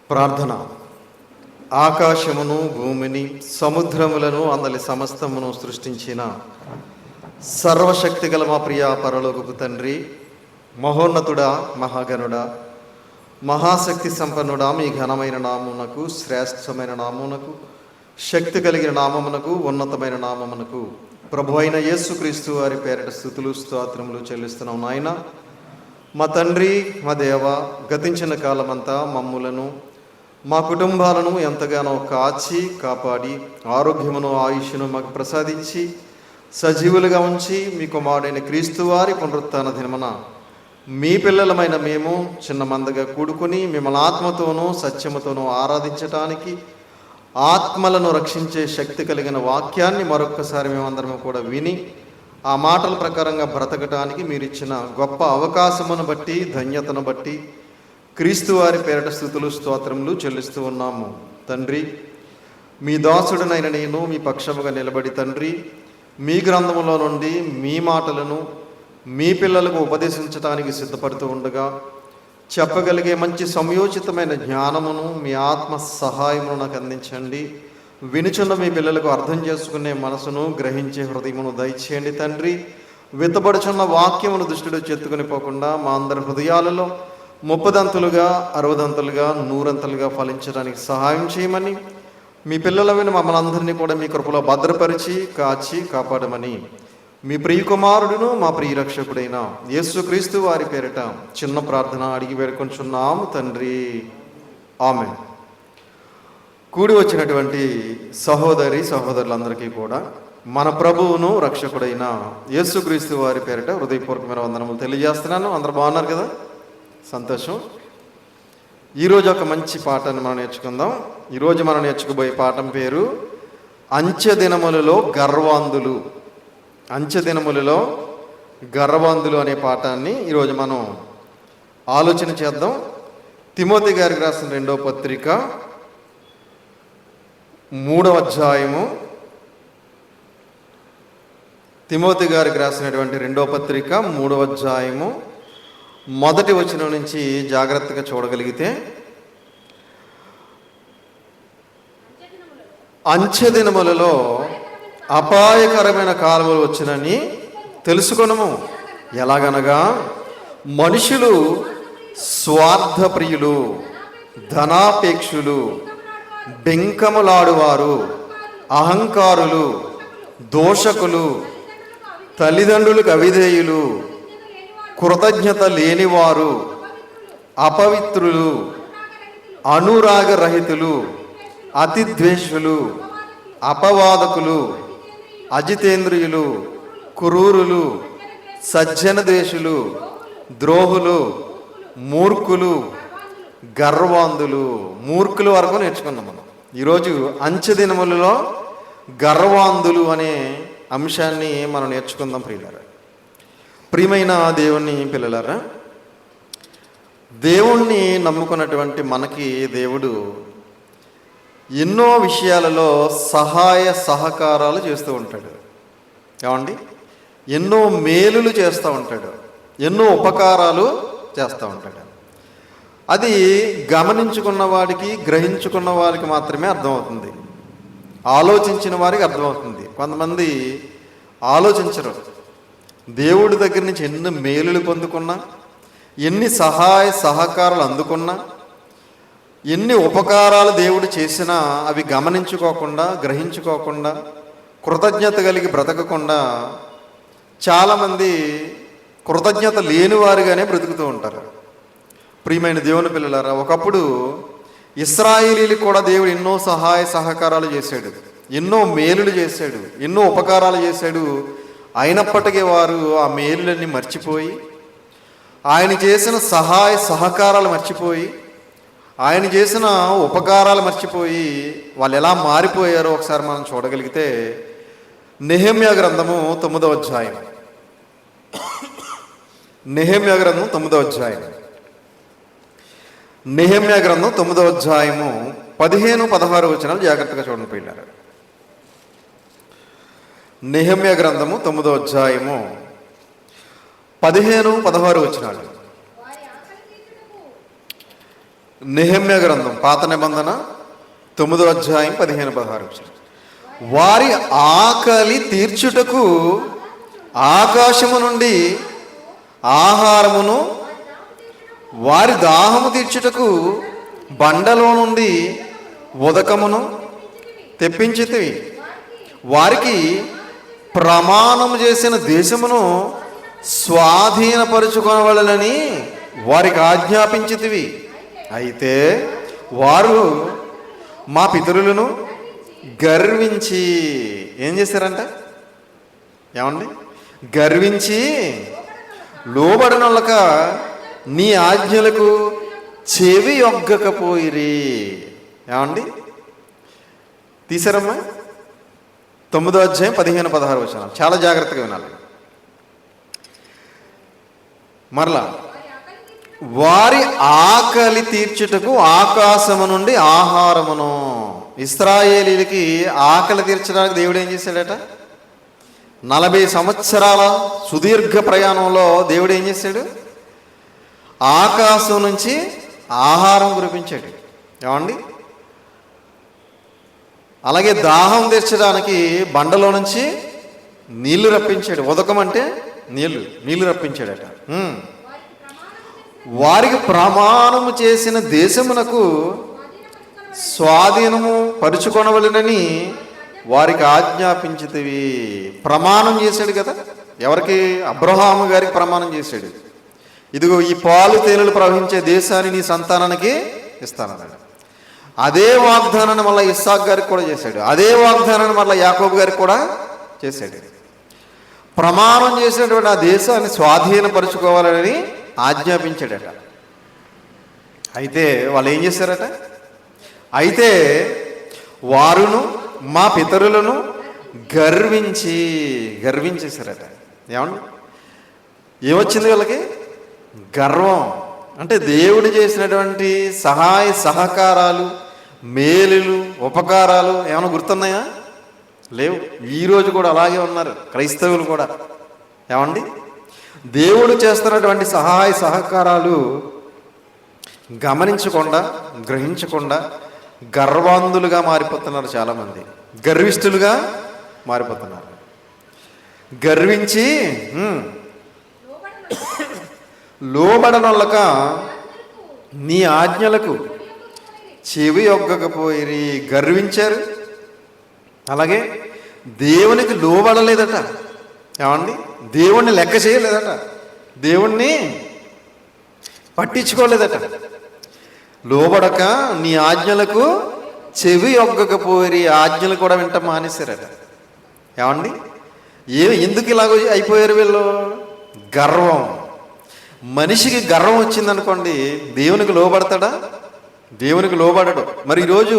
ప్రార్థన. ఆకాశమును భూమిని సముద్రములను అందలి సమస్తమును సృష్టించిన సర్వశక్తి గల మా ప్రియ పరలోకపు తండ్రి, మహోన్నతుడా, మహాగణుడా, మహాశక్తి సంపన్నుడా, మీ ఘనమైన నామమునకు, శ్రేష్టమైన నామమునకు, శక్తి కలిగిన నామమునకు, ఉన్నతమైన నామమునకు ప్రభు అయిన యేసుక్రీస్తు వారి పేరిట స్తుతులు స్తోత్రములు చెల్లిస్తున్నాం. నాయన, మా తండ్రి, మా దేవ, గతించిన కాలమంతా మమ్ములను మా కుటుంబాలను ఎంతగానో కాచి కాపాడి ఆరోగ్యమును ఆయుష్ను మాకు ప్రసాదించి సజీవులుగా ఉంచి మీ కుమారుడైన క్రీస్తు వారి పునరుత్థాన దినమున మీ పిల్లలమైన మేము చిన్న మందగా కూడుకొని మిమ్మల్ని ఆత్మతోనూ సత్యముతోనూ ఆరాధించటానికి, ఆత్మలను రక్షించే శక్తి కలిగిన వాక్యాన్ని మరొక్కసారి మేమందరం కూడా విని ఆ మాటల ప్రకారంగా బ్రతకటానికి మీరిచ్చిన గొప్ప అవకాశమును బట్టి, ధన్యతను బట్టి క్రీస్తు వారి పేరిట స్తుతులు స్తోత్రములు చెల్లిస్తూ ఉన్నాము. తండ్రి, మీ దాసుడనైన నేను మీ పక్షముగా నిలబడి తండ్రి, మీ గ్రంథములో నుండి మీ మాటలను మీ పిల్లలకు ఉపదేశించడానికి సిద్ధపడుతూ ఉండగా చెప్పగలిగే మంచి సంయోచితమైన జ్ఞానమును మీ ఆత్మ సహాయమును నాకు అందించండి. వినుచున్న మీ పిల్లలకు అర్థం చేసుకునే మనసును, గ్రహించే హృదయమును దయచేయండి తండ్రి. విత్తబడుచున్న వాక్యమును దృష్టిలో చెత్తుకుని పోకుండా మా అందరి హృదయాలలో 30దంతులుగా, 60దంతులుగా, 100అంతలుగా ఫలించడానికి సహాయం చేయమని, మీ పిల్లలమైన మమ్మల్ని అందరినీ కూడా మీ కృపలో భద్రపరిచి కాచి కాపాడమని మీ ప్రియకుమారుడును మా ప్రియరక్షకుడైన యేసుక్రీస్తు వారి పేరిట చిన్న ప్రార్థన అడిగి వేడుకొంచున్నాము తండ్రి, ఆమేన్. కూడి వచ్చినటువంటి సహోదరి సహోదరులందరికీ కూడా మన ప్రభువును రక్షకుడైన యేసుక్రీస్తు వారి పేరిట హృదయపూర్వకమైన వందనములు తెలియజేస్తున్నాను. అందరూ బాగున్నారు కదా? సంతోషం. ఈరోజు ఒక మంచి పాఠాన్ని మనం నేర్చుకుందాం. ఈరోజు మనం నేర్చుకోబోయే పాఠం పేరు అంచె దినములలో గర్వాంధులు. అంచె దినములలో గర్వాంధులు అనే పాఠాన్ని ఈరోజు మనం ఆలోచన చేద్దాం. తిమోతి గారికి రాసిన 2వ పత్రిక 3వ అధ్యాయము, తిమోతి గారికి రాసినటువంటి 2వ పత్రిక 3వ అధ్యాయము 1వ వచనం నుంచి జాగ్రత్తగా చూడగలిగితే, అంచె దినములలో అపాయకరమైన కాలములు వచ్చినని తెలుసుకొనము. ఎలాగనగా మనుషులు స్వార్థప్రియులు, ధనాపేక్షులు, బెంకములాడువారు, అహంకారులు, దోషకులు, తల్లిదండ్రులకు అవిధేయులు, కృతజ్ఞత లేనివారు, అపవిత్రులు, అనురాగరహితులు, అతిద్వేషులు, అపవాదకులు, అజితేంద్రియులు, క్రూరులు, సజ్జనద్వేషులు, ద్రోహులు, మూర్ఖులు, గర్వాంధులు. మూర్ఖుల వరకు నేర్చుకున్నాం మనం. ఈరోజు అంచె దినములలో గర్వాంధులు అనే అంశాన్ని మనం నేర్చుకుందాం. ప్రియమైన దేవుని పిల్లలారా, దేవుణ్ణి నమ్ముకున్నటువంటి మనకి దేవుడు ఎన్నో విషయాలలో సహాయ సహకారాలు చేస్తూ ఉంటాడు. ఏమండి? ఎన్నో మేలులు చేస్తూ ఉంటాడు, ఎన్నో ఉపకారాలు చేస్తూ ఉంటాడు. అది గమనించుకున్న వాడికి, గ్రహించుకున్న వారికి మాత్రమే అర్థమవుతుంది, ఆలోచించిన వారికి అర్థమవుతుంది. కొంతమంది ఆలోచించరు. దేవుడి దగ్గర నుంచి ఎన్ని మేలులు పొందుకున్నా, ఎన్ని సహాయ సహకారాలు అందుకున్నా, ఎన్ని ఉపకారాలు దేవుడు చేసినా అవి గమనించుకోకుండా, గ్రహించుకోకుండా, కృతజ్ఞత కలిగి బ్రతకకుండా చాలామంది కృతజ్ఞత లేనివారుగానే బ్రతుకుతూ ఉంటారు. ప్రియమైన దేవుని పిల్లలారా, ఒకప్పుడు ఇశ్రాయేలీలకు కూడా దేవుడు ఎన్నో సహాయ సహకారాలు చేశాడు, ఎన్నో మేలులు చేశాడు, ఎన్నో ఉపకారాలు చేశాడు. అయినప్పటికీ వారు ఆ మేలులన్నీ మర్చిపోయి, ఆయన చేసిన సహాయ సహకారాలు మర్చిపోయి, ఆయన చేసిన ఉపకారాలు మర్చిపోయి వాళ్ళు ఎలా మారిపోయారో ఒకసారి మనం చూడగలిగితే, నెహెమ్యా గ్రంథము 9వ అధ్యాయం, నెహెమ్యా గ్రంథం 9వ అధ్యాయం, నెహెమ్యా గ్రంథం 9వ అధ్యాయము 15-16 వచనాలు జాగ్రత్తగా చూడండి పిల్లలు. నెహెమ్యా గ్రంథము 9వ అధ్యాయము 15-16 వచనాలు. నెహెమ్యా గ్రంథం పాత నిబంధన 9వ అధ్యాయం 15-16. వారి ఆకలి తీర్చుటకు ఆకాశము నుండి ఆహారమును, వారి దాహము తీర్చుటకు బండలో నుండి ఉదకమును తెప్పించితివి. వారికి ప్రమాణము చేసిన దేశమును స్వాధీనపరుచుకొనవలెనని వారికి ఆజ్ఞాపించితివి. అయితే వారు మా పితరులను గర్వించి ఏం చేశారంట? ఏమండి? గర్వించి లోబడనొల్లక నీ ఆజ్ఞలకు చెవి ఒగ్గకపోయిరి. ఏమండి? తీసారమ్మా? 9వ అధ్యాయం 15-16 వచనాలు చాలా జాగ్రత్తగా వినాలి. మరలా, వారి ఆకలి తీర్చుటకు ఆకాశము నుండి ఆహారమును. ఇశ్రాయేలీలకి ఆకలి తీర్చడానికి దేవుడు ఏం చేశాడట? 40 సంవత్సరాల సుదీర్ఘ ప్రయాణంలో దేవుడు ఏం చేశాడు? ఆకాశం నుంచి ఆహారం కురిపించాడు. ఏమండి? అలాగే దాహం తీర్చడానికి బండలో నుంచి నీళ్లు రప్పించాడు. ఉదకం అంటే నీళ్లు రప్పించాడట. వారికి ప్రమాణము చేసిన దేశమునకు స్వాధీనము పరుచుకొనవలెనని వారికి ఆజ్ఞాపించితివి. ప్రమాణం చేశాడు కదా. ఎవరికి? అబ్రహాము గారికి ప్రమాణం చేశాడు. ఇదిగో ఈ పాలు తేనెలు ప్రవహించే దేశాన్ని నీ సంతానానికి ఇస్తానన్నాడు. అదే వాగ్దానాన్ని మళ్ళీ ఇస్సాకు గారికి కూడా చేశాడు. అదే వాగ్దానాన్ని మళ్ళీ యాకోబు గారికి కూడా చేశాడు. ప్రమాణం చేసినటువంటి ఆ దేశాన్ని స్వాధీనపరుచుకోవాలని ఆజ్ఞాపించాడట. అయితే వాళ్ళు ఏం చేశారట? అయితే వారును మా పితరులను గర్వించేశారట. ఏమండి? ఏమొచ్చింది వీళ్ళకి? గర్వం. అంటే దేవుడు చేసినటువంటి సహాయ సహకారాలు, మేలులు, ఉపకారాలు ఏమైనా గుర్తున్నాయా? లేవు. ఈరోజు కూడా అలాగే ఉన్నారు క్రైస్తవులు కూడా. ఏమండి? దేవుడు చేస్తున్నటువంటి సహాయ సహకారాలు గమనించకుండా, గ్రహించకుండా గర్వాంధులుగా మారిపోతున్నారు. చాలామంది గర్విష్ఠులుగా మారిపోతున్నారు. గర్వించి లోబడనొల్లక నీ ఆజ్ఞలకు చెవి ఒగ్గకపోయి గర్వించారు. అలాగే దేవునికి లోబడలేదట. ఏమండి? దేవుణ్ణి లెక్క చేయలేదట. దేవుణ్ణి పట్టించుకోలేదట. లోబడక నీ ఆజ్ఞలకు చెవి ఒగ్గకపోయి ఆజ్ఞలు కూడా వింట మానేశారట. ఏమండి? ఎందుకు ఇలాగ అయిపోయారు వీళ్ళు? గర్వం. మనిషికి గర్వం వచ్చిందనుకోండి, దేవునికి లోబడతాడా? దేవునికి లోబడడు. మరి ఈరోజు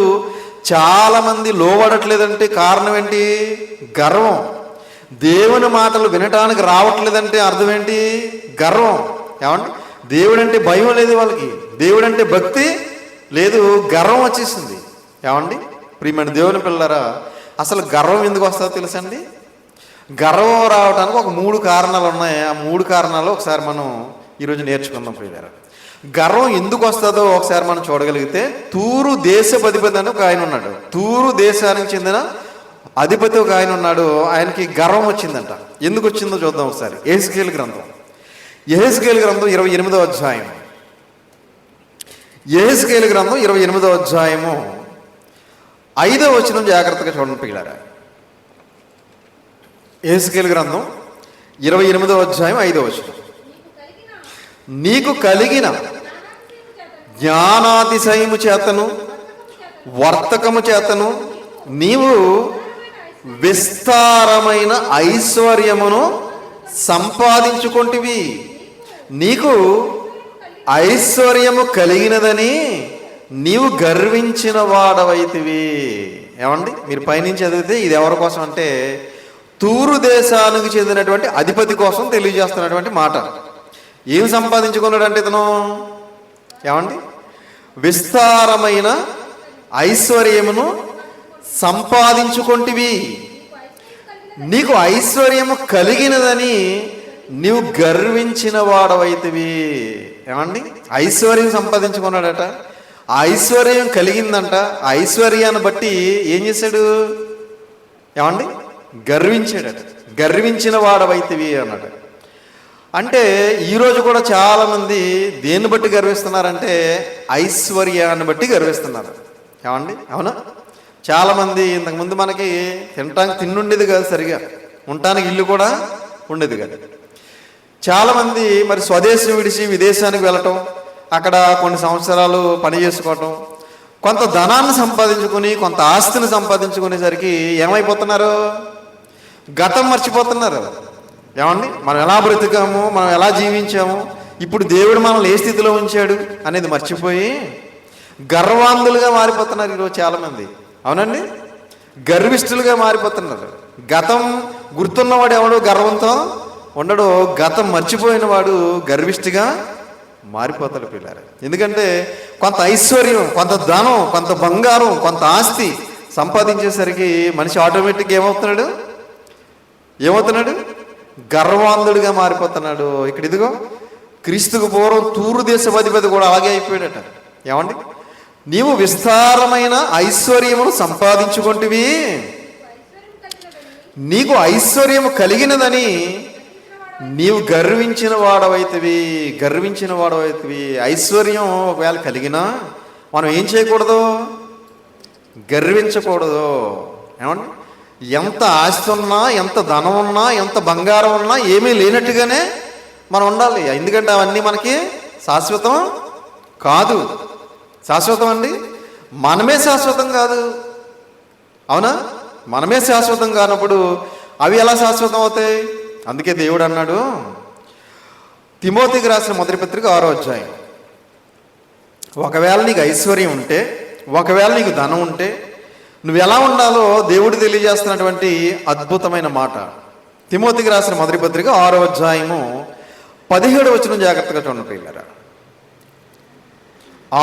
చాలామంది లోబడట్లేదంటే కారణం ఏంటి? గర్వం. దేవుని మాటలు వినటానికి రావట్లేదంటే అర్థం ఏంటి? గర్వం. ఏమండి? దేవుడంటే భయం లేదు వాళ్ళకి, దేవుడంటే భక్తి లేదు, గర్వం వచ్చేసింది. ఏమండి? ప్రియమైన దేవుని పిల్లరా, అసలు గర్వం ఎందుకు వస్తుందో తెలుసండి? గర్వం రావడానికి ఒక 3 కారణాలు ఉన్నాయి. ఆ 3 కారణాలు ఒకసారి మనం ఈరోజు నేర్చుకుందాం ప్రియులారా. గర్వం ఎందుకు వస్తుందో ఒకసారి మనం చూడగలిగితే, తూరు దేశపు అధిపతి అని ఒక ఆయన ఉన్నాడు. తూరు దేశానికి చెందిన అధిపతి ఒక ఆయన ఉన్నాడు. ఆయనకి గర్వం వచ్చిందంట. ఎందుకు వచ్చిందో చూద్దాం ఒకసారి. యెహెజ్కేలు గ్రంథం 28వ అధ్యాయం. యెహెజ్కేలు గ్రంథం 28వ అధ్యాయము 5వ వచనం జాగ్రత్తగా చూడండి పిల్లారా. యెహెజ్కేలు గ్రంథం 28వ అధ్యాయం 5వ వచనం. నీకు కలిగిన జ్ఞానాతిశయము చేతను వర్తకము చేతను నీవు విస్తారమైన ఐశ్వర్యమును సంపాదించుకొంటివి. నీకు ఐశ్వర్యము కలిగినదని నీవు గర్వించిన వాడవైతివి. ఏమండి? మీరు పైనుంచి చదివితే ఇది ఎవరి కోసం అంటే తూరు దేశానికి చెందినటువంటి అధిపతి కోసం తెలియజేస్తున్నటువంటి మాట. ఏం సంపాదించుకున్నాడంటే ఇతను? ఏమండి? విస్తారమైన ఐశ్వర్యమును సంపాదించుకొంటివి. నీకు ఐశ్వర్యము కలిగినదని నీవు గర్వించిన వాడవైతివి. ఏమండి? ఐశ్వర్యం సంపాదించుకున్నాడట. ఆ ఐశ్వర్యం కలిగిందంట. ఆ ఐశ్వర్యాన్ని బట్టి ఏం చేశాడు? ఏమండి? గర్వించాడట. గర్వించిన వాడవైతివి అన్నాడు. అంటే ఈరోజు కూడా చాలామంది దేన్ని బట్టి గర్విస్తున్నారంటే ఐశ్వర్యాన్ని బట్టి గర్విస్తున్నారు. ఏమండి? అవునా? చాలామంది ఇంతకుముందు మనకి తినటానికి తిండుండేది కాదు, సరిగా ఉండటానికి ఇల్లు కూడా ఉండేది కాదు. చాలామంది మరి స్వదేశం విడిచి విదేశానికి వెళ్ళటం, అక్కడ కొన్ని సంవత్సరాలు పని చేసుకోవటం, కొంత ధనాన్ని సంపాదించుకొని కొంత ఆస్తిని సంపాదించుకునేసరికి ఏమైపోతున్నారు? గతం మర్చిపోతున్నారు. ఏమండి? మనం ఎలా బ్రతికాము, మనం ఎలా జీవించాము, ఇప్పుడు దేవుడు మనల్ని ఏ స్థితిలో ఉంచాడు అనేది మర్చిపోయి గర్వాంధులుగా మారిపోతున్నారు ఈరోజు చాలామంది. అవునండి? గర్విష్ఠులుగా మారిపోతున్నారు. గతం గుర్తున్నవాడు ఎవడు గర్వంతో ఉండడు. గతం మర్చిపోయిన వాడు గర్విష్ఠిగా మారిపోతాడు పిల్లలు. ఎందుకంటే కొంత ఐశ్వర్యం, కొంత ధనం, కొంత బంగారం, కొంత ఆస్తి సంపాదించేసరికి మనిషి ఆటోమేటిక్గా ఏమవుతున్నాడు? గర్వాంధుడిగా మారిపోతున్నాడు. ఇక్కడ ఇదిగో క్రీస్తుకు పూర్వం తూరు దేశపధిపతి కూడా అలాగే అయిపోయాడట. ఏమండి? నీవు విస్తారమైన ఐశ్వర్యమును సంపాదించుకుంటువి, నీకు ఐశ్వర్యము కలిగినదని నీవు గర్వించిన వాడవైతివి. ఐశ్వర్యం ఒకవేళ కలిగినా మనం ఏం చేయకూడదు? గర్వించకూడదు. ఏమండి? ఎంత ఆస్తి ఉన్నా, ఎంత ధనం ఉన్నా, ఎంత బంగారం ఉన్నా ఏమీ లేనట్టుగానే మనం ఉండాలి. ఎందుకంటే అవన్నీ మనకి శాశ్వతం కాదు. శాశ్వతం అండి? మనమే శాశ్వతం కాదు. అవునా? మనమే శాశ్వతం కానప్పుడు అవి ఎలా శాశ్వతం అవుతాయి? అందుకే దేవుడు అన్నాడు, తిమోతికి రాసిన మొదటి పత్రిక 6వ అధ్యాయం, ఒకవేళ నీకు ఐశ్వర్యం ఉంటే, ఒకవేళ నీకు ధనం ఉంటే నువ్వు ఎలా ఉండాలో దేవుడు తెలియజేస్తున్నటువంటి అద్భుతమైన మాట. తిమోతికి రాసిన మొదటి పత్రిక 6వ అధ్యాయము 17వ వచనం జాగ్రత్తగా చూడండి పిల్లరా.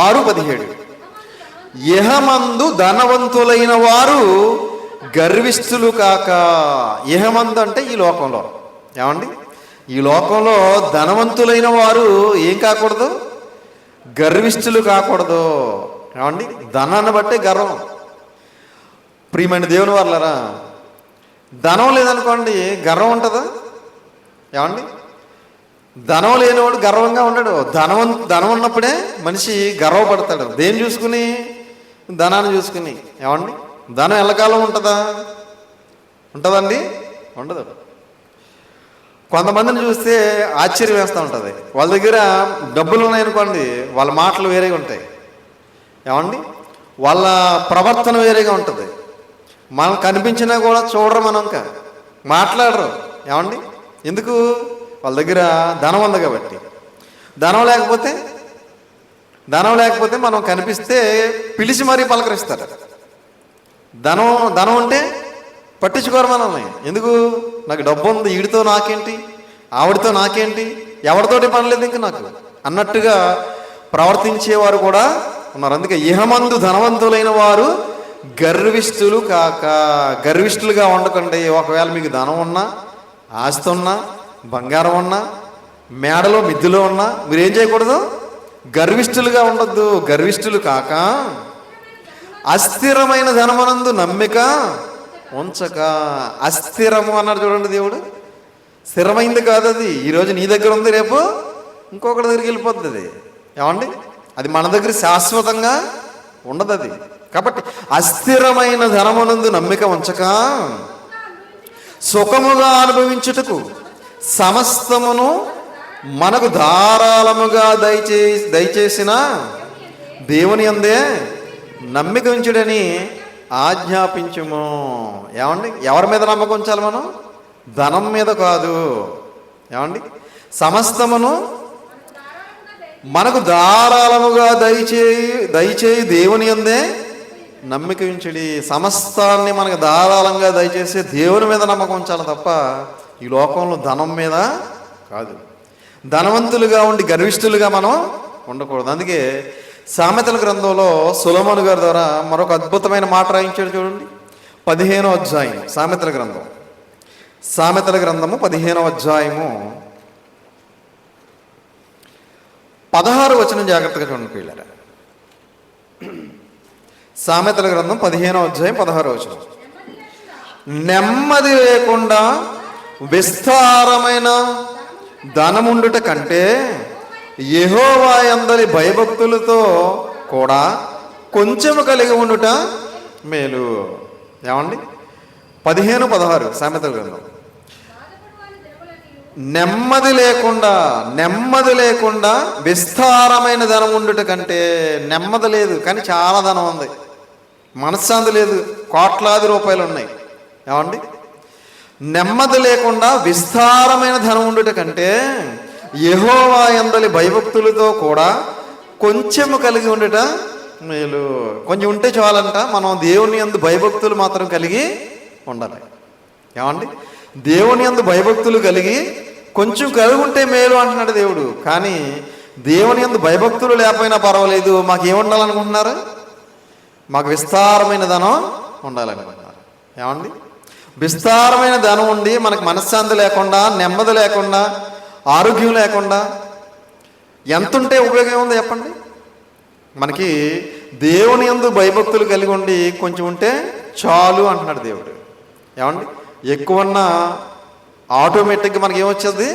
6:17, ఇహమందు ధనవంతులైన వారు గర్విష్ఠులు కాక. ఇహమందు అంటే ఈ లోకంలో. ఏమండి? ఈ లోకంలో ధనవంతులైన వారు ఏం కాకూడదు? గర్విష్ఠులు కాకూడదు. ఏమండి? ధనాన్ని బట్టే గర్వం. ప్రియమైన దేవుని వాళ్ళరా, ధనం లేదనుకోండి గర్వం ఉంటుందా? ఏమండి? ధనం లేనివాడు గర్వంగా ఉండడు. ధనం ఉన్నప్పుడే మనిషి గర్వపడతాడు. దేన్ని చూసుకుని? ధనాన్ని చూసుకుని. ఏమండి? ధనం ఎల్లకాలం ఉంటుందండి? ఉండదు. కొంతమందిని చూస్తే ఆశ్చర్యం వేస్తూ ఉంటుంది. వాళ్ళ దగ్గర డబ్బులు ఉన్నాయనుకోండి, వాళ్ళ మాటలు వేరేగా ఉంటాయి. ఏమండి? వాళ్ళ ప్రవర్తన వేరేగా ఉంటుంది. మనం కనిపించినా కూడా చూడరు, మనం మాట్లాడరు. ఏమండి? ఎందుకు? వాళ్ళ దగ్గర ధనం ఉంది కాబట్టి. ధనం లేకపోతే మనం కనిపిస్తే పిలిచి మరీ పలకరిస్తారు. ధనం ఉంటే పట్టించుకోరు మనల్ని. ఎందుకు? నాకు డబ్బు ఉంది, వీడితో నాకేంటి, ఆవిడతో నాకేంటి, ఎవరితోటి పని లేదు ఇంక నాకు అన్నట్టుగా ప్రవర్తించేవారు కూడా ఉన్నారు. అందుకే ఇహమందు ధనవంతులైన వారు గర్విష్ఠులు కాక. గర్విష్ఠులుగా ఉండకండి. ఒకవేళ మీకు ధనం ఉన్నా, ఆస్తి ఉన్నా, బంగారం ఉన్నా, మేడలో మిద్దులో ఉన్నా మీరేం చేయకూడదు? గర్విష్ఠులుగా ఉండొద్దు. గర్విష్ఠులు కాక అస్థిరమైన ధనమునందు నమ్మిక ఉంచక. అస్థిరము అన్నాడు చూడండి దేవుడు. స్థిరమైంది కాదు అది. ఈరోజు నీ దగ్గర ఉంది, రేపు ఇంకొకటి దగ్గరికి వెళ్ళిపోతుంది అది. ఏమండి? అది మన దగ్గర శాశ్వతంగా ఉండదు అది. కాబట్టి అస్థిరమైన ధనమునందు నమ్మిక ఉంచక సుఖముగా అనుభవించుటకు సమస్తమును మనకు ధారాళముగా దయచేసిన దేవుని యందే నమ్మిక ఉంచుడని ఆజ్ఞాపించుము. ఏమండి? ఎవరి మీద నమ్మకం ఉంచాలి మనం? ధనం మీద కాదు. ఏమండి? సమస్తమును మనకు ధారాళముగా దయచేయి దేవుని యందే నమ్మిక ఉంచుడి. సమస్తాన్ని మనకు ధారాళంగా దయచేసే దేవుని మీద నమ్మకం ఉంచాలి తప్ప ఈ లోకంలో ధనం మీద కాదు. ధనవంతులుగా ఉండి గర్విష్ఠులుగా మనం ఉండకూడదు. అందుకే సామెతల గ్రంథంలో సొలొమోను గారి ద్వారా మరొక అద్భుతమైన మాట రాయించాడు చూడండి. 15వ అధ్యాయం సామెతల గ్రంథము 15వ అధ్యాయము 16వ వచనం జాగ్రత్తగా చూడండి పిల్లలు. సామెతల గ్రంథం 15వ అధ్యాయం 16వ వచనం. నెమ్మది లేకుండా విస్తారమైన ధనముండుట కంటే యెహోవా యందలి భయభక్తులతో కూడా కొంచెము కలిగి ఉండుట మేలు. ఏమండి? 15:16 సామెతల గ్రంథం. నెమ్మది లేకుండా విస్తారమైన ధనం ఉండుట కంటే, నెమ్మది లేదు కానీ చాలా ధనం ఉంది, మనశ్శాంతి లేదు, కోట్లాది రూపాయలు ఉన్నాయి. ఏమండి? నెమ్మది లేకుండా విస్తారమైన ధనం ఉండుట కంటే యెహోవా యందలి భయభక్తులతో కూడా కొంచెము కలిగి ఉండుట మేలు. కొంచెం ఉంటే చాలంట. మనం దేవుని యందు భయభక్తులు మాత్రం కలిగి ఉండాలి. ఏమండి? దేవుని యందు భయభక్తులు కలిగి కొంచెం కలిగి ఉంటే మేలు అంటున్నాడు దేవుడు. కానీ దేవుని యందు భయభక్తులు లేకపోయినా పర్వాలేదు, మాకు ఏముండాలనుకుంటున్నారు? మాకు విస్తారమైన ధనం ఉండాలనుకుంటున్నారు. ఏమండి? విస్తారమైన ధనం ఉండి మనకు మనశ్శాంతి లేకుండా, నెమ్మది లేకుండా, ఆరోగ్యం లేకుండా ఎంత ఉంటే ఉపయోగం ఉంది చెప్పండి? మనకి దేవుని యందు భయభక్తులు కలిగి ఉండి కొంచెం ఉంటే చాలు అంటున్నాడు దేవుడు. ఏమండి? ఎక్కువన్నా ఆటోమేటిక్గా మనకి ఏమొచ్చేది?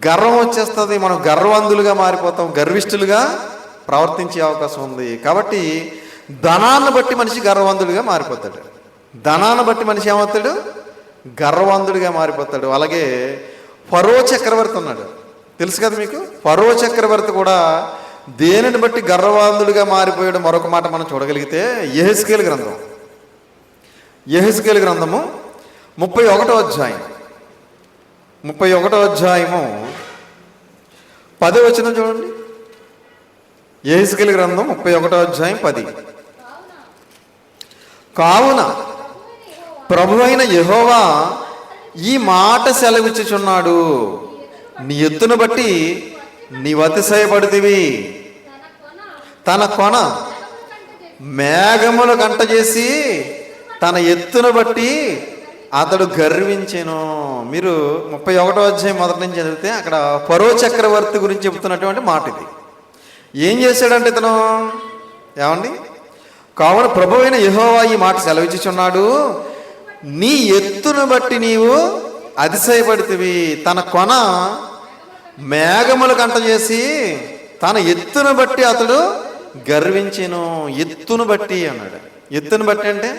గర్వం వచ్చేస్తుంది. మనం గర్వంధులుగా మారిపోతాం, గర్విష్ఠులుగా ప్రవర్తించే అవకాశం ఉంది. కాబట్టి ధనాన్ని బట్టి మనిషి గర్వంధుడిగా మారిపోతాడు. ధనాన్ని బట్టి మనిషి ఏమవుతాడు? గర్వంధుడిగా మారిపోతాడు. అలాగే ఫరో చక్రవర్తి ఉన్నాడు, తెలుసు కదా మీకు. ఫరో చక్రవర్తి కూడా దేనిని బట్టి గర్వంధుడిగా మారిపోయాడు మరొక మాట మనం చూడగలిగితే యెహెజ్కేలు గ్రంథము 31వ అధ్యాయం 10వ వచనం చూడండి. యెహెజ్కేలు గ్రంథం 31వ అధ్యాయం 10. కావున ప్రభువైన యెహోవా ఈ మాట సెలవిచ్చుచున్నాడు, నీ ఎత్తును బట్టి నీవు అతిశయపడితివి. తన కొన మేఘములు గంట చేసి తన ఎత్తును బట్టి అతడు గర్వించెను. మీరు 31వ అధ్యాయం మొదటి నుంచి చదివితే అక్కడ ఫరో చక్రవర్తి గురించి చెబుతున్నటువంటి మాట ఇది. ఏం చేశాడంటే ఇతను, ఏమండి? కావున ప్రభువైన యెహోవా ఈ మాట సెలవిచ్చుచున్నాడు, నీ ఎత్తును బట్టి నీవు అతిశయపడితివి. తన కొన మేఘములు కంట చేసి తన ఎత్తును బట్టి అతడు గర్వించెను. ఎత్తును బట్టి అన్నాడు. ఎత్తును బట్టి అంటే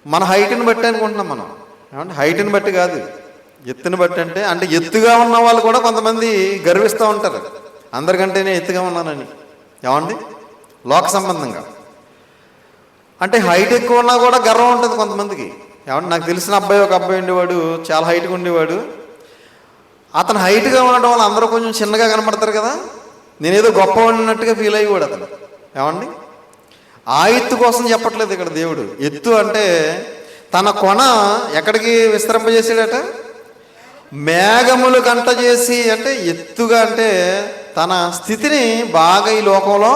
మన హైట్ని బట్టి అనుకుంటున్నాం మనం. ఏమంటే? హైట్ని బట్టి కాదు, ఎత్తుని బట్టి అంటే ఎత్తుగా ఉన్న వాళ్ళు కూడా కొంతమంది గర్విస్తూ ఉంటారు, అందరికంటేనే ఎత్తుగా ఉన్నానని. ఏమండి? లోక సంబంధంగా అంటే హైట్ ఎక్కువ ఉన్నా కూడా గర్వం ఉంటుంది కొంతమందికి. ఏమంటే? నాకు తెలిసిన ఒక అబ్బాయి ఉండేవాడు, చాలా హైట్గా ఉండేవాడు. అతను హైట్గా ఉండడం వల్ల అందరూ కొంచెం చిన్నగా కనపడతారు కదా, నేనేదో గొప్ప ఉన్నట్టుగా ఫీల్ అయ్యేవాడు అతను. ఏమండి? ఆ ఎత్తు కోసం చెప్పట్లేదు ఇక్కడ దేవుడు. ఎత్తు అంటే తన కొన ఎక్కడికి విస్తరింపజేసాడట? మేఘములు గంట చేసి. అంటే ఎత్తుగా అంటే తన స్థితిని బాగా ఈ లోకంలో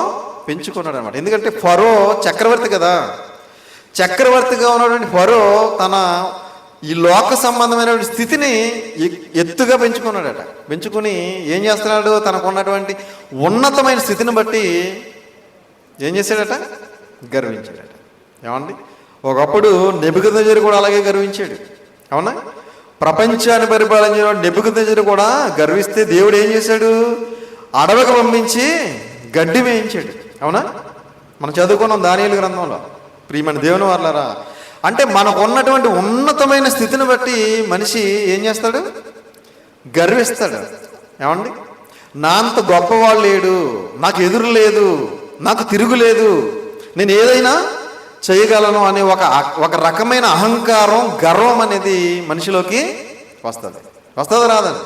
పెంచుకున్నాడు అనమాట. ఎందుకంటే ఫరో చక్రవర్తి కదా, చక్రవర్తిగా ఉన్నటువంటి ఫరో తన ఈ లోక సంబంధమైనటువంటి స్థితిని ఎత్తుగా పెంచుకున్నాడట. పెంచుకుని ఏం చేస్తున్నాడు? తనకు ఉన్నటువంటి ఉన్నతమైన స్థితిని బట్టి ఏం చేశాడట? గర్వించాడట. ఏమండి? ఒకప్పుడు నెబుకద్నెజరు కూడా అలాగే గర్వించాడు. అవునా? ప్రపంచాన్ని పరిపాలించిన నెబుకద్నెజరు కూడా గర్విస్తే దేవుడు ఏం చేశాడు? అడవికి పంపించి గడ్డి వేయించాడు. అవునా? మనం చదువుకున్నాం దానియేలు గ్రంథంలో. ప్రియమైన దేవుని వారలారా, అంటే మనకు ఉన్నటువంటి ఉన్నతమైన స్థితిని బట్టి మనిషి ఏం చేస్తాడు? గర్విస్తాడు. ఏమండి? నా అంత గొప్పవాళ్ళు లేడు, నాకు ఎదురు లేదు, నాకు తిరుగులేదు, నేను ఏదైనా చేయగలను అనే ఒక రకమైన అహంకారం, గర్వం అనేది మనిషిలోకి వస్తుంది రాదండి?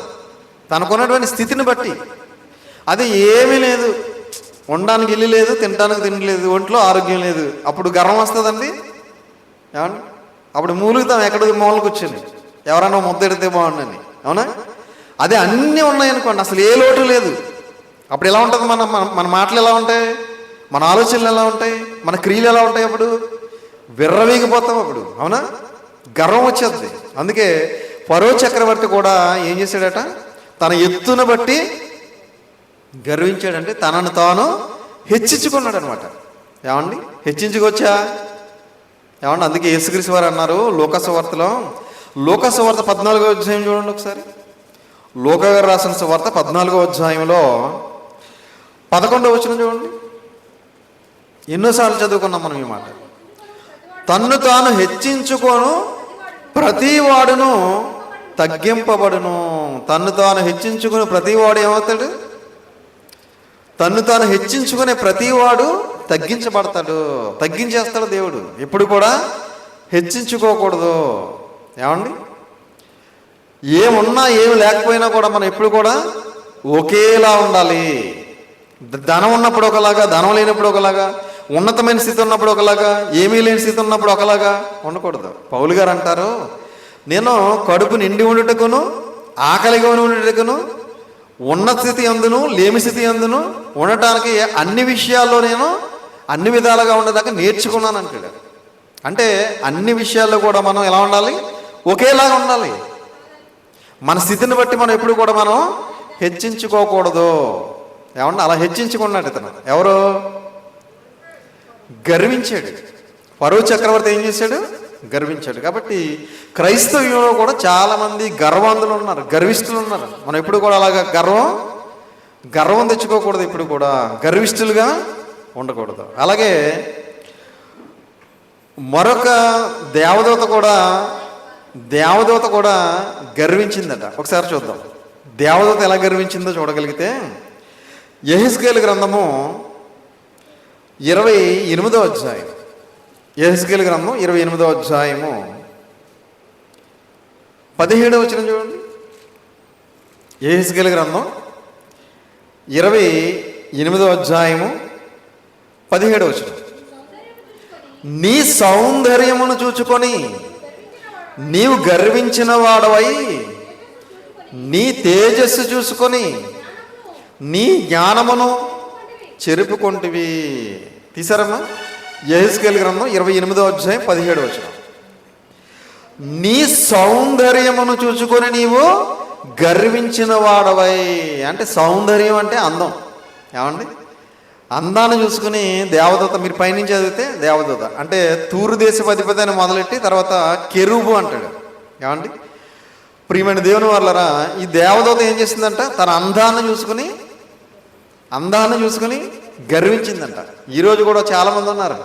తనకున్నటువంటి స్థితిని బట్టి. అది ఏమీ లేదు, ఉండడానికి ఇల్లు లేదు, తినడానికి తిండి లేదు, ఒంట్లో ఆరోగ్యం లేదు, అప్పుడు గర్వం వస్తుందండి? ఏమండి? అప్పుడు మూలుగుతాం ఎక్కడ మూలకు వచ్చింది, ఎవరైనా ముద్దెడితే బాగుండని. అవునా? అదే అన్నీ ఉన్నాయనుకోండి, అసలు ఏ లోటు లేదు, అప్పుడు ఎలా ఉంటుంది? మన మాటలు ఎలా ఉంటాయి, మన ఆలోచనలు ఎలా ఉంటాయి, మన క్రియలు ఎలా ఉంటాయి? అప్పుడు విర్రవీగిపోతాం అప్పుడు. అవునా? గర్వం వచ్చేది. అందుకే ఫరో చక్రవర్తి కూడా ఏం చేశాడట? తన ఎత్తును బట్టి గర్వించాడంటే తనను తాను హెచ్చించుకున్నాడు అనమాట. ఏమండి? హెచ్చించుకోవచ్చా? ఏమన్నా? అందుకే యేసుక్రీస్తు వారు అన్నారు లూకా సువార్తలో, లూకా సువార్త 14వ అధ్యాయం చూడండి ఒకసారి. లూకా గారు రాసిన సువార్త 14వ అధ్యాయంలో 11వ వచనం చూడండి. ఎన్నోసార్లు చదువుకున్నాం మనం ఈ మాట. తన్ను తాను హెచ్చించుకోను ప్రతి వాడును తగ్గింపబడును. తన్ను తాను హెచ్చించుకుని ప్రతివాడు ఏమవుతాడు? తన్ను తాను హెచ్చించుకునే ప్రతివాడు తగ్గించబడతాడు. తగ్గించేస్తాడు దేవుడు. ఎప్పుడు కూడా హెచ్చించుకోకూడదు. ఏమండి? ఏమున్నా ఏమి లేకపోయినా కూడా మనం ఎప్పుడు కూడా ఒకేలా ఉండాలి. ధనం ఉన్నప్పుడు ఒకలాగా, ధనం లేనప్పుడు ఒకలాగా, ఉన్నతమైన స్థితి ఉన్నప్పుడు ఒకలాగా, ఏమీ లేని స్థితి ఉన్నప్పుడు ఒకలాగా ఉండకూడదు. పౌలు గారు అంటారు, నేను కడుపు నిండి ఉండుటకును ఆకలిగా ఉండుటకును ఉన్నత స్థితి అందును లేమి స్థితి అందును ఉండటానికి అన్ని విషయాల్లో నేను అన్ని విధాలుగా ఉండదాకా నేర్చుకున్నాను అంటాడు. అంటే అన్ని విషయాల్లో కూడా మనం ఎలా ఉండాలి? ఒకేలాగా ఉండాలి. మన స్థితిని బట్టి మనం ఎప్పుడు కూడా మనం హెచ్చించుకోకూడదు. ఏమన్నా? అలా హెచ్చించుకున్నాడు ఇతను. ఎవరు? గర్వించాడు. ఫరో చక్రవర్తి ఏం చేశాడు? గర్వించాడు. కాబట్టి క్రైస్తవ్యంలో కూడా చాలామంది గర్వాంధులు ఉన్నారు, గర్విష్ఠులు ఉన్నారు. మనం ఎప్పుడు కూడా అలాగా గర్వం తెచ్చుకోకూడదు. ఇప్పుడు కూడా గర్విష్ఠులుగా ఉండకూడదు. అలాగే మరొక దేవదూత కూడా గర్వించిందట. ఒకసారి చూద్దాం దేవదూత ఎలా గర్వించిందో చూడగలిగితే, యెహెజ్కేలు గ్రంథము 28వ అధ్యాయం, యెహెజ్కేలు గ్రంథం 28వ అధ్యాయము 17వ వచనం చూడండి. యెహెజ్కేలు గ్రంథం 28వ అధ్యాయము 17వ వచనం. నీ సౌందర్యమును చూచుకొని నీవు గర్వించిన వాడవై నీ తేజస్సు చూసుకొని నీ జ్ఞానమును చెరుపుకొంటివి. తీసారమ్మా? యెహెజ్కేలు గ్రంథం 28వ అధ్యాయం 17వ వచనం. నీ సౌందర్యమును చూచుకొని నీవు గర్వించిన వాడవై. అంటే సౌందర్యం అంటే అందం. ఏమండి? అందాన్ని చూసుకుని దేవదూత, మీరు పైనుంచి చదివితే దేవదూత అంటే తూరు దేశపు అధిపతి అని మొదలెట్టి తర్వాత కెరూబు అంటాడు. ఏమండి? ప్రియమైన దేవుని వాళ్ళరా, ఈ దేవదూత ఏం చేసిందంట? తన అందాన్ని చూసుకుని గర్వించిందంట. ఈరోజు కూడా చాలామంది ఉన్నారు,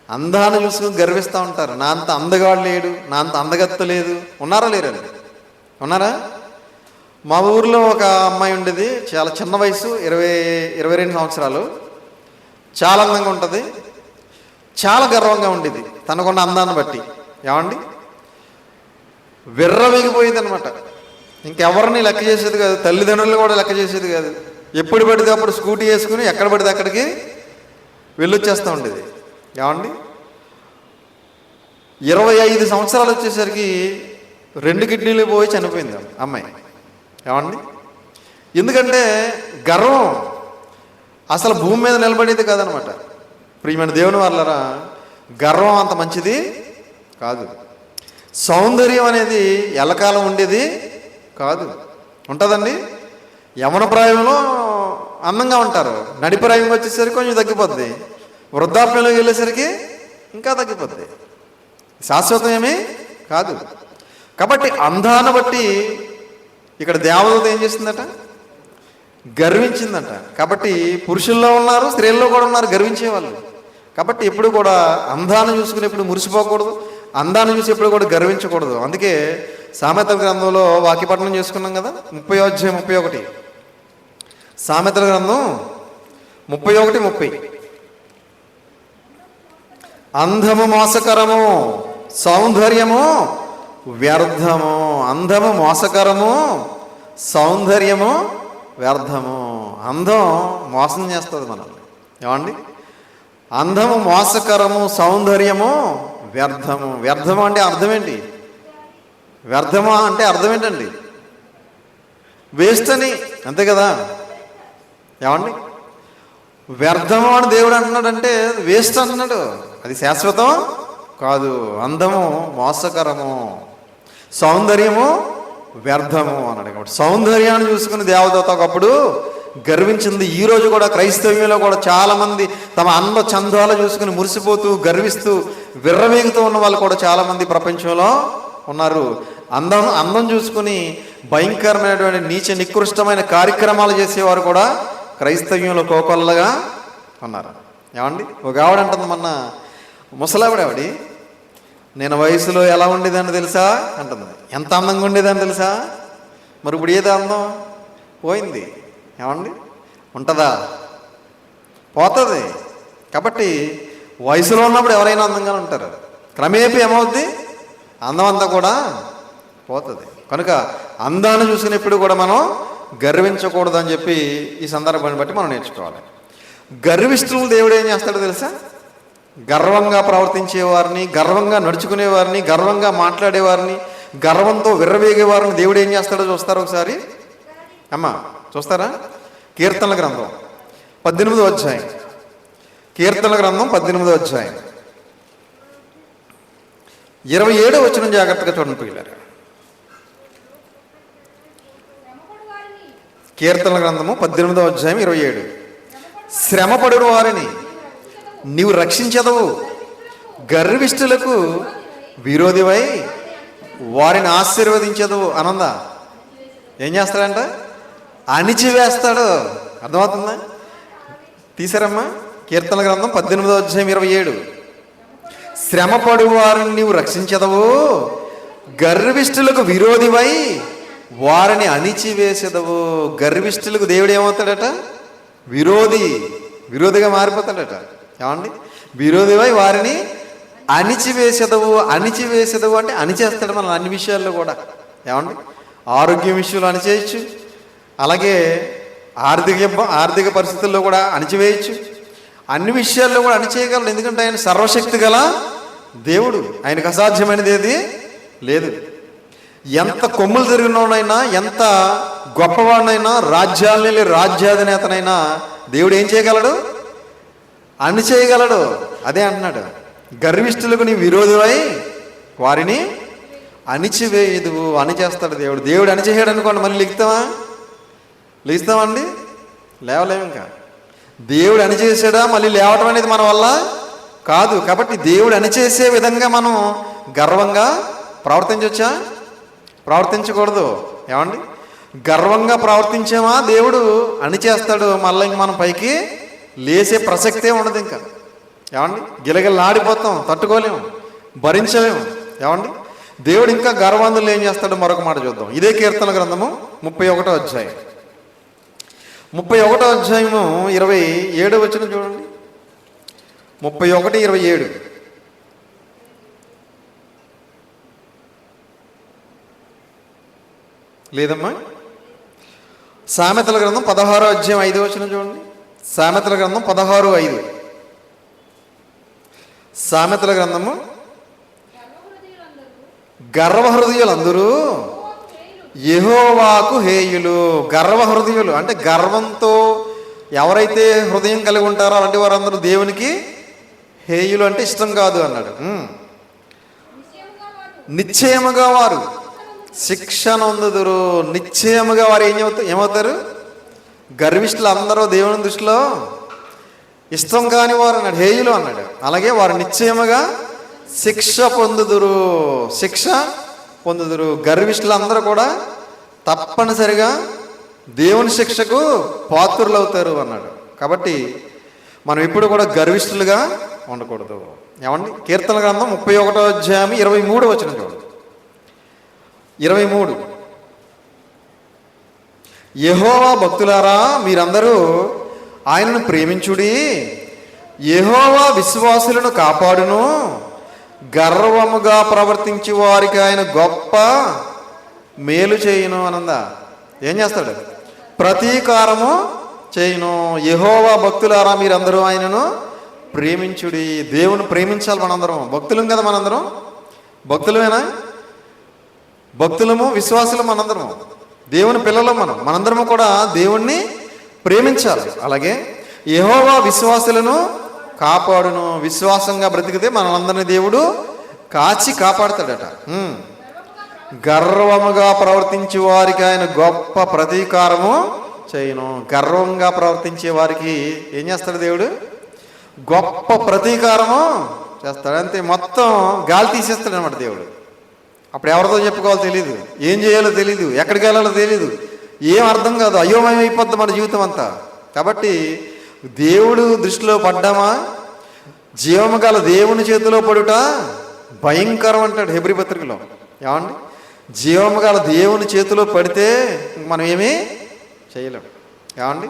అందాన్ని చూసుకుని గర్విస్తూ ఉంటారు. నా అంత అందగాడు లేడు, నా అంత అందగత్త లేదు. ఉన్నారా? లేరండి? ఉన్నారా? మా ఊర్లో ఒక అమ్మాయి ఉండేది, చాలా చిన్న వయసు, 22 సంవత్సరాలు. చాలా అందంగా ఉంటుంది, చాలా గర్వంగా ఉండేది తనకున్న అందాన్ని బట్టి. ఏమండి? విర్రవీగిపోయింది అనమాట. ఇంకెవరిని లెక్క చేసేది కాదు, తల్లిదండ్రులు కూడా లెక్క చేసేది కాదు. ఎప్పుడు పడితే అప్పుడు స్కూటీ వేసుకుని ఎక్కడ పడితే అక్కడికి వెళ్ళొచ్చేస్తూ ఉండేది. ఏమండి? 25 సంవత్సరాలు వచ్చేసరికి 2 కిడ్నీలు పోయి చనిపోయింది అమ్మాయి. ఏమండి? ఎందుకంటే గర్వం అసలు భూమి మీద నిలబడేది కాదనమాట. ప్రియమైన దేవుని వాళ్ళరా, గర్వం అంత మంచిది కాదు. సౌందర్యం అనేది ఎల్లకాలం ఉండేది కాదు. ఉంటుందండి. యవన ప్రాయంలో అందంగా ఉంటారు, నడిప్రాయంగా వచ్చేసరికి కొంచెం తగ్గిపోద్ది, వృద్ధాప్యంలోకి వెళ్ళేసరికి ఇంకా తగ్గిపోద్ది. శాశ్వతం ఏమీ కాదు. కాబట్టి అందాన్ని బట్టి ఇక్కడ దేవదూత ఏం చేసిందట? గర్వించిందట. కాబట్టి పురుషుల్లో ఉన్నారు, స్త్రీల్లో కూడా ఉన్నారు గర్వించేవాళ్ళు. కాబట్టి ఎప్పుడు కూడా అందాన్ని చూసుకుని ఎప్పుడు మురిసిపోకూడదు, అందాన్ని చూసి ఎప్పుడు కూడా గర్వించకూడదు. అందుకే సామెతల గ్రంథంలో వాక్యపఠనం చేసుకున్నాం కదా, 30వ అధ్యాయం 31. సామెతల గ్రంథం 31:30. అందము మోసకరము, సౌందర్యము వ్యర్థము. అందము మోసకరము, సౌందర్యము వ్యర్థము. అందం మోసం చేస్తుంది మనల్ని. ఏమండి? అందము మోసకరము, సౌందర్యము వ్యర్థము. వ్యర్థము అంటే అర్థం ఏంటి? వ్యర్థమా అంటే అర్థం ఏంటండి? వేస్ట్ అని, అంతే కదా? ఏమండి? వ్యర్థము అని దేవుడు అంటున్నాడంటే వేస్ట్ అంటున్నాడు, అది శాశ్వతం కాదు. అందము మోసకరము, సౌందర్యము వ్యర్థము అన్నాడు. కాబట్టి సౌందర్యాన్ని చూసుకుని దేవదూత ఒకప్పుడు గర్వించింది. ఈరోజు కూడా క్రైస్తవ్యంలో కూడా చాలామంది తమ అంద చందాలు చూసుకుని మురిసిపోతూ గర్విస్తూ విర్రవీగుతూ ఉన్న వాళ్ళు కూడా చాలామంది ప్రపంచంలో ఉన్నారు. అందం చూసుకుని భయంకరమైనటువంటి నీచ నికృష్టమైన కార్యక్రమాలు చేసేవారు కూడా క్రైస్తవ్యంలో కోకొల్లగా ఉన్నారు. ఏమండి, ఒక ఆవిడ అంటుంది, మొన్న ముసలావిడ, నేను వయసులో ఎలా ఉండేదని తెలుసా అంటుంది. ఎంత అందంగా ఉండేదని తెలుసా? మరి ఇప్పుడు ఏదో అందం పోయింది. ఏమండి, ఉంటుందా? పోతుంది. కాబట్టి వయసులో ఉన్నప్పుడు ఎవరైనా అందంగానే ఉంటారు. క్రమేపీ ఏమవుద్ది, అందం అంతా కూడా పోతుంది. కనుక అందాన్ని చూసినప్పుడు కూడా మనం గర్వించకూడదు అని చెప్పి ఈ సందర్భాన్ని బట్టి మనం నేర్చుకోవాలి. గర్విష్ఠులు దేవుడు ఏం చేస్తాడో తెలుసా? గర్వంగా ప్రవర్తించేవారిని, గర్వంగా నడుచుకునేవారిని, గర్వంగా మాట్లాడేవారిని, గర్వంతో విర్రవేగేవారిని దేవుడు ఏం చేస్తాడో చూస్తారా ఒకసారి? అమ్మా చూస్తారా? కీర్తనల గ్రంథం 18వ అధ్యాయం. కీర్తనల గ్రంథం 18వ అధ్యాయం 27వ వచనం జాగ్రత్తగా చూడండి పిల్లలు. కీర్తనల గ్రంథము 18వ అధ్యాయం 27. శ్రమపడు వారిని నీవు రక్షించదవు, గర్విష్ఠులకు విరోధివై వారిని ఆశీర్వదించదవు. అనందా ఏం చేస్తాడంట? అణిచివేస్తాడు. అర్థమవుతుందా? తీసారమ్మా కీర్తనల గ్రంథం 18వ అధ్యాయం 27. శ్రమపడు వారిని నీవు రక్షించదవు, గర్విష్ఠులకు విరోధివై వారిని అణిచివేసేదవు. గర్విష్ఠులకు దేవుడు ఏమవుతాడట? విరోధిగా మారిపోతాడట. ఏమండి, విరోధివై వారిని అణిచివేసేదవు. అణిచివేసేదవు అంటే అణిచేస్తాడు మనం అన్ని విషయాల్లో కూడా. ఏమండి, ఆరోగ్యం విషయంలో అణిచేయచ్చు, అలాగే ఆర్థిక పరిస్థితుల్లో కూడా అణిచివేయచ్చు, అన్ని విషయాల్లో కూడా అణిచేయగలడు. ఎందుకంటే ఆయన సర్వశక్తి గల దేవుడు, ఆయనకు అసాధ్యమైనది ఏది లేదు. ఎంత కొమ్ములు తిరిగినోడైనా, ఎంత గొప్పవాడినైనా, రాజ్యాలని రాజ్యాధినేతనైనా దేవుడు ఏం చేయగలడు? అణిచేయగలడు. అదే అంటున్నాడు, గర్విష్ఠులకు నీ విరోధివై వారిని అణిచివేయదు. అణిచేస్తాడు దేవుడు. దేవుడు అణిచేయడు అనుకోండి, మళ్ళీ లేస్తామండి? లేవలేము. ఇంకా దేవుడు అణిచేసాడా మళ్ళీ లేవటం అనేది మన వల్ల కాదు. కాబట్టి దేవుడు అణిచేసే విధంగా మనం గర్వంగా ప్రవర్తించవచ్చా? ప్రవర్తించకూడదు. ఏమండి, గర్వంగా ప్రవర్తించామా దేవుడు అణిచేస్తాడు. మళ్ళీ ఇంక మనం పైకి లేసే ప్రసక్తే ఉండదు. ఇంకా ఏమండి, గిలగిల్లాడిపోతాం, తట్టుకోలేము, భరించలేము. ఏమండి, దేవుడు ఇంకా గర్వాంధులు ఏం చేస్తాడో మరొక మాట చూద్దాం. ఇదే కీర్తన గ్రంథము 31వ అధ్యాయం 31వ అధ్యాయము 27వ వచనం చూడండి. 31:27. లేదమ్మా? సామెతల గ్రంథం 16వ అధ్యాయం 5వ వచనం చూడండి. సామెతల గ్రంథం 16:5. సామెతల గ్రంథము గర్వహృదయులందరూ యెహోవాకు హేయులు. గర్వహృదయులు అంటే గర్వంతో ఎవరైతే హృదయం కలిగి ఉంటారో అలాంటి వారందరూ దేవునికి హేయులు అంటే ఇష్టం కాదు అన్నాడు. నిశ్చయముగా వారు శిక్షణ పొందుదురు. నిశ్చయముగా వారు ఏమవుతారు? గర్విష్ఠులు అందరూ దేవుని దృష్టిలో ఇష్టం కాని వారు అన్నాడు, హేయులు అన్నాడు. అలాగే వారు నిశ్చయముగా శిక్ష పొందుదురు. గర్విష్ఠులు అందరూ కూడా తప్పనిసరిగా దేవుని శిక్షకు పాత్రులు అవుతారు అన్నాడు. కాబట్టి మనం ఇప్పుడు కూడా గర్విష్ఠులుగా ఉండకూడదు. ఏమండి, కీర్తన గ్రంథం 31వ అధ్యాయం 23వ వచనం చూడండి. 23. యెహోవా భక్తులారా మీరందరూ ఆయనను ప్రేమించుడి, యెహోవా విశ్వాసులను కాపాడును, గర్వముగా ప్రవర్తించి వారికి ఆయన గొప్ప మేలు చేయును అనందా. ఏం చేస్తాడు? ప్రతీకారము చేయును. యెహోవా భక్తులారా మీరందరూ ఆయనను ప్రేమించుడి. దేవుని ప్రేమించాలి మనందరం. భక్తులం కదా మనందరం? భక్తులమేనా? భక్తులము, విశ్వాసులు మనందరము, దేవుని పిల్లలు మనందరము కూడా దేవుణ్ణి ప్రేమించాలి. అలాగే యెహోవా విశ్వాసులను కాపాడును. విశ్వాసంగా బ్రతికితే మనందరినీ దేవుడు కాచి కాపాడుతాడట. గర్వముగా ప్రవర్తించి వారికి ఆయన గొప్ప ప్రతీకారము చేయను. గర్వంగా ప్రవర్తించే వారికి ఏం చేస్తాడు దేవుడు? గొప్ప ప్రతీకారము చేస్తాడు. అంతే, మొత్తం గాలి తీసేస్తాడు అనమాట దేవుడు. అప్పుడు ఎవరితో చెప్పుకోవాలో తెలీదు, ఏం చేయాలో తెలీదు, ఎక్కడికి వెళ్ళాలో తెలీదు, ఏం అర్థం కాదు, అయోమయం అయిపోద్ది మన జీవితం అంతా. కాబట్టి దేవుడు దృష్టిలో పడ్డామా, జీవము గల దేవుని చేతిలో పడుట భయంకరం అంటాడు హెబ్రీ పత్రికలో. ఏమండి, జీవము గల దేవుని చేతిలో పడితే మనం ఏమీ చేయలేం. ఏమండి,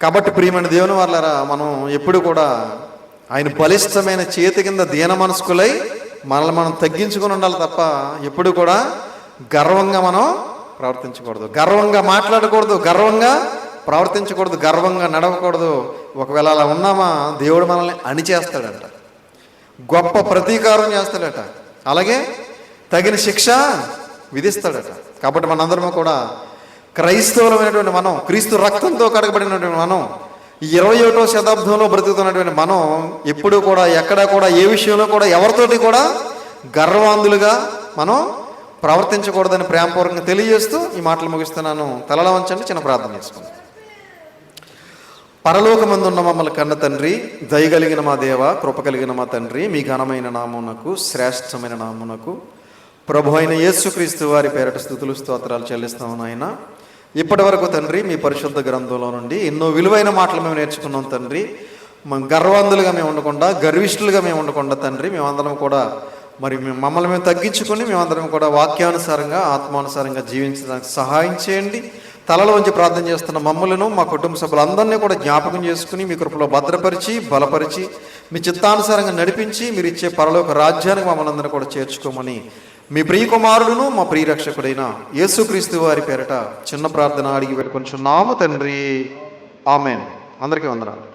కాబట్టి ప్రియమైన దేవుని వాళ్ళారా, మనం ఎప్పుడు కూడా ఆయన బలిష్టమైన చేతి కింద దీన మనస్కులై మనల్ని మనం తగ్గించుకొని ఉండాలి తప్ప ఎప్పుడు కూడా గర్వంగా మనం ప్రవర్తించకూడదు, గర్వంగా మాట్లాడకూడదు, గర్వంగా ప్రవర్తించకూడదు, గర్వంగా నడవకూడదు. ఒకవేళ అలా ఉన్నామా దేవుడు మనల్ని అణిచేస్తాడంట, గొప్ప ప్రతీకారం చేస్తాడట, అలాగే తగిన శిక్ష విధిస్తాడట. కాబట్టి మనందరము కూడా క్రైస్తవులమైనటువంటి మనం, క్రీస్తు రక్తంతో కడగబడినటువంటి మనం, ఈ 21వ శతాబ్దంలో బ్రతుకుతున్నటువంటి మనం ఎప్పుడు కూడా ఎక్కడా కూడా ఏ విషయంలో కూడా ఎవరితోటి కూడా గర్వాంధులుగా మనం ప్రవర్తించకూడదని ప్రేమపూర్వకంగా తెలియజేస్తూ ఈ మాటలు ముగిస్తున్నాను. తలలో వంచండి, చిన్న ప్రార్థన చేసుకుందాం. పరలోకమందున్న మమ్మల్ని కన్న తండ్రి, దయగలిగిన మా దేవ, కృప కలిగిన మా తండ్రి, మీ ఘనమైన నామమునకు, శ్రేష్టమైన నామమునకు, ప్రభు అయిన యేసుక్రీస్తు వారి పేరట స్తుతులు స్తోత్రాలు చెల్లిస్తాము నాయన. ఇప్పటి వరకు తండ్రి మీ పరిశుద్ధ గ్రంథంలో నుండి ఎన్నో విలువైన మాటలు మేము నేర్చుకున్నాం తండ్రి. గర్వాంధులుగా మేము ఉండకుండా, గర్విష్ఠులుగా మేము ఉండకుండా తండ్రి, మేమందరం కూడా మరి మమ్మల్ని మేము తగ్గించుకొని మేమందరం కూడా వాక్యానుసారంగా, ఆత్మానుసారంగా జీవించడానికి సహాయం చేయండి. తలలో వంచి ప్రార్థన చేస్తున్న మమ్మలను, మా కుటుంబ సభ్యులందరినీ కూడా జ్ఞాపకం చేసుకుని మీ కృపలో భద్రపరిచి, బలపరిచి, మీ చిత్తానుసారంగా నడిపించి మీరు ఇచ్చే పరలోక రాజ్యానికి మమ్మల్ని అందరినీ కూడా చేర్చుకోమని మీ ప్రియ కుమారుడును మా ప్రియ రక్షకుడైన యేసుక్రీస్తు వారి పేరట చిన్న ప్రార్థన అడిగి పెట్టుకొనిచున్నాము తండ్రి. ఆమెన్. అందరికీ వందనాలు.